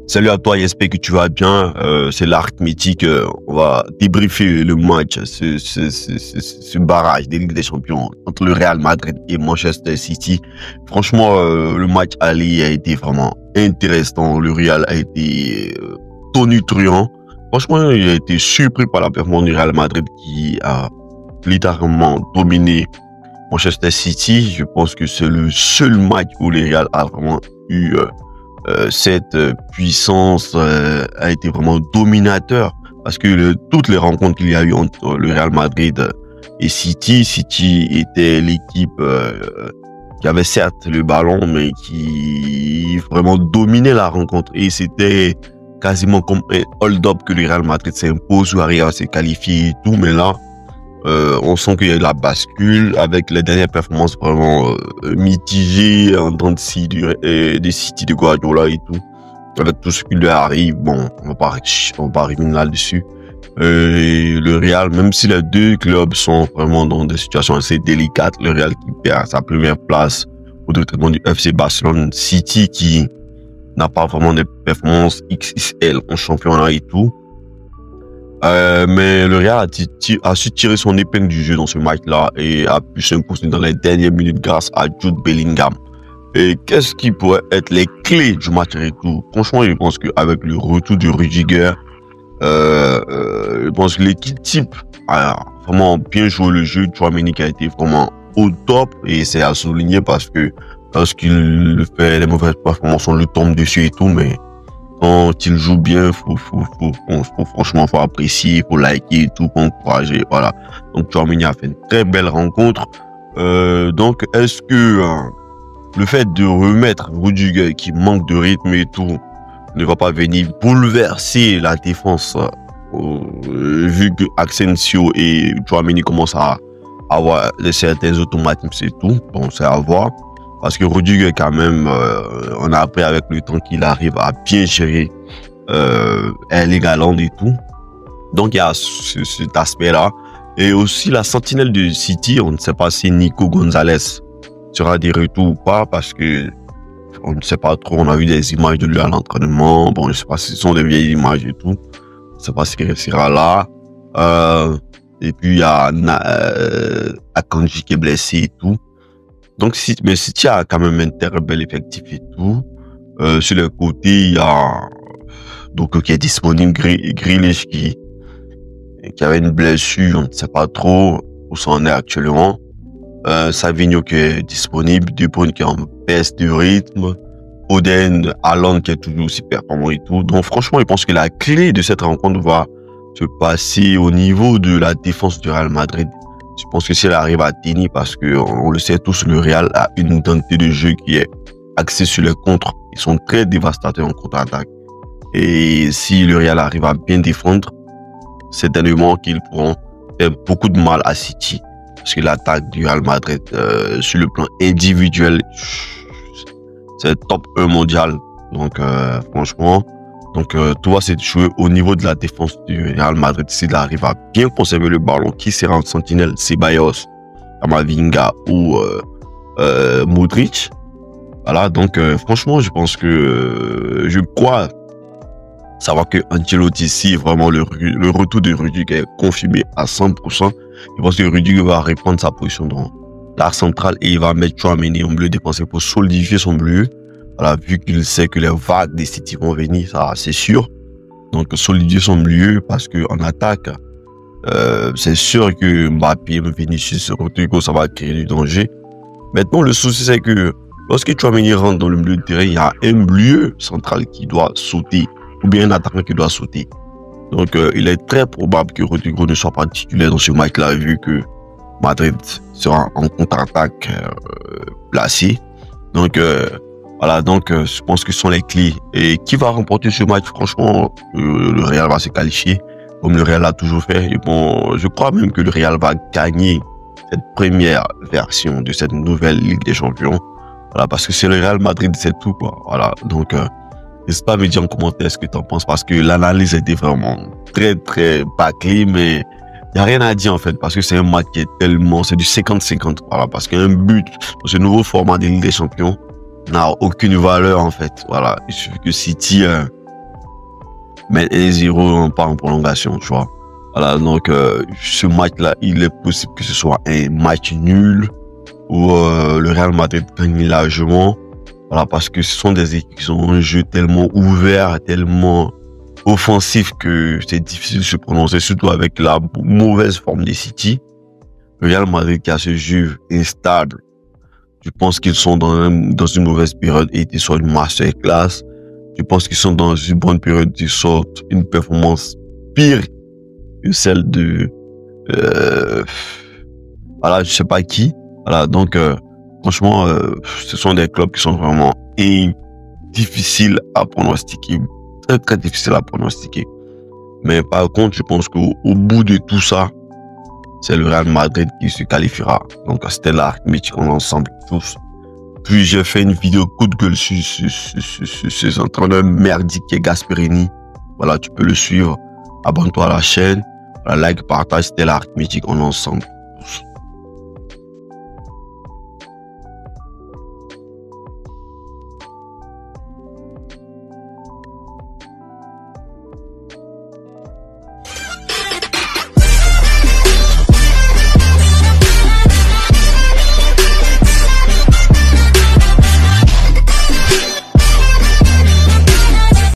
Salut à toi, j'espère que tu vas bien. C'est l'arithmétique. On va débriefer le match, ce barrage des Ligues des Champions entre le Real Madrid et Manchester City. Franchement, le match aller a été vraiment intéressant. Le Real a été tonitruant. Franchement, il a été surpris par la performance du Real Madrid qui a littéralement dominé Manchester City. Je pense que c'est le seul match où le Real a vraiment eu cette puissance, a été vraiment dominateur, parce que toutes les rencontres qu'il y a eu entre le Real Madrid et City était l'équipe qui avait certes le ballon, mais qui vraiment dominait la rencontre, et c'était quasiment comme un hold-up que le Real Madrid s'impose ou arrive à se qualifier et tout. Mais là, on sent qu'il y a eu la bascule avec les dernières performances vraiment mitigées en dents de scie des City de Guardiola et tout. Avec tout ce qui lui arrive, bon, on va pas revenir là-dessus. Le Real, même si les deux clubs sont vraiment dans des situations assez délicates, le Real qui perd sa première place au détriment du FC Barcelone, City qui n'a pas vraiment des performances XXL en championnat et tout. Mais le Real a su tirer son épingle du jeu dans ce match-là et a pu s'imposer dans les dernières minutes grâce à Jude Bellingham. Et qu'est-ce qui pourrait être les clés du match retour? Franchement, je pense qu'avec le retour de Rudiger, je pense que l'équipe type a vraiment bien joué le jeu. Tchouaméni qui a été vraiment au top, et c'est à souligner parce que lorsqu'il fait les mauvaises performances, on le tombe dessus et tout, mais quand il joue bien, franchement, faut apprécier, faut liker et tout, faut encourager, voilà. Donc, Tchouaméni a fait une très belle rencontre. Donc, est-ce que le fait de remettre Rudiger qui manque de rythme et tout ne va pas venir bouleverser la défense, vu que Asensio et Tchouaméni commencent à avoir certains automatismes et tout? Bon, c'est à voir. Parce que Rudiger, quand même, on a appris avec le temps qu'il arrive à bien gérer Erling Haaland et tout. Donc, il y a cet aspect-là. Et aussi, la sentinelle de City, on ne sait pas si Nico Gonzalez sera de retour ou pas, parce que on ne sait pas trop. On a vu des images de lui à l'entraînement. Bon, je ne sais pas si ce sont des vieilles images et tout. Je ne sais pas s'il sera là. Et puis, il y a Akanji qui est blessé et tout. Donc, mais City a quand même un très bel effectif et tout. Sur le côté, il y a donc qui est disponible, Grealish qui avait une blessure, on ne sait pas trop où ça en est actuellement. Savinho qui est disponible, De Bruyne qui est en baisse de rythme, Foden, Haaland qui est toujours aussi performant et tout. Donc, franchement, je pense que la clé de cette rencontre va se passer au niveau de la défense du Real Madrid. Je pense que si elle arrive à tenir, parce que on le sait tous, le Real a une identité de jeu qui est axée sur les contres. Ils sont très dévastateurs en contre-attaque. Et si le Real arrive à bien défendre, c'est dernièrement qu'ils pourront faire beaucoup de mal à City. Parce que l'attaque du Real Madrid, sur le plan individuel, c'est top 1 mondial. Donc, franchement, tout va se jouer au niveau de la défense du Real Madrid. S'il arrive à bien conserver le ballon, qui sera en sentinelle, Ceballos, Camavinga ou Modric. Voilà, donc franchement, je pense que je crois savoir que Ancelotti, ici, vraiment le retour de Rudiger est confirmé à 100%. Je pense que Rudiger va reprendre sa position dans l'arc central et il va mettre Tchouaméni en milieu défensif pour solidifier son milieu. Voilà, vu qu'il sait que les vagues des City vont venir, ça c'est sûr. Donc solidifier son milieu, parce que en attaque, c'est sûr que Mbappé, Vinicius, Rodrigo, ça va créer du danger. Maintenant, le souci c'est que lorsque Tchouaméni rentre dans le milieu de terrain, il y a un milieu central qui doit sauter, ou bien un attaquant qui doit sauter. Donc il est très probable que Rodrigo ne soit pas titulaire dans ce match-là, vu que Madrid sera en contre-attaque placé. Donc voilà, donc je pense que ce sont les clés. Et qui va remporter ce match? Franchement, le Real va se qualifier, comme le Real a toujours fait. Et bon, je crois même que le Real va gagner cette première version de cette nouvelle Ligue des Champions. Voilà, parce que c'est le Real Madrid, c'est tout, quoi. Voilà, donc n'hésite pas à me dire en commentaire ce que tu en penses, parce que l'analyse était vraiment très, très bâclée, mais il n'y a rien à dire en fait, parce que c'est un match qui est tellement, c'est du 50-50. Voilà, parce qu'un but dans ce nouveau format des Ligue des Champions n'a aucune valeur en fait. Voilà, il suffit que City mettre 1-0, on part en prolongation, tu vois. Voilà, donc ce match-là, il est possible que ce soit un match nul où le Real Madrid gagne largement. Voilà, parce que ce sont des équipes qui ont un jeu tellement ouvert, tellement offensif que c'est difficile de se prononcer, surtout avec la mauvaise forme des City. Le Real Madrid qui a ce jeu instable. Je pense qu'ils sont dans une mauvaise période et ils sortent une masterclass. Je pense qu'ils sont dans une bonne période, ils sortent une performance pire que celle de voilà, je sais pas qui. Voilà, donc franchement, ce sont des clubs qui sont vraiment difficiles à pronostiquer, très très difficiles à pronostiquer. Mais par contre, je pense qu'au bout de tout ça, c'est le Real Madrid qui se qualifiera. Donc c'était l'arithmétique en ensemble tous. Puis j'ai fait une vidéo coup de gueule sur ces entraîneurs merdiques qui est Gasperini. Voilà, tu peux le suivre. Abonne-toi à la chaîne. Voilà, like, partage, c'était l'arithmétique en ensemble tous.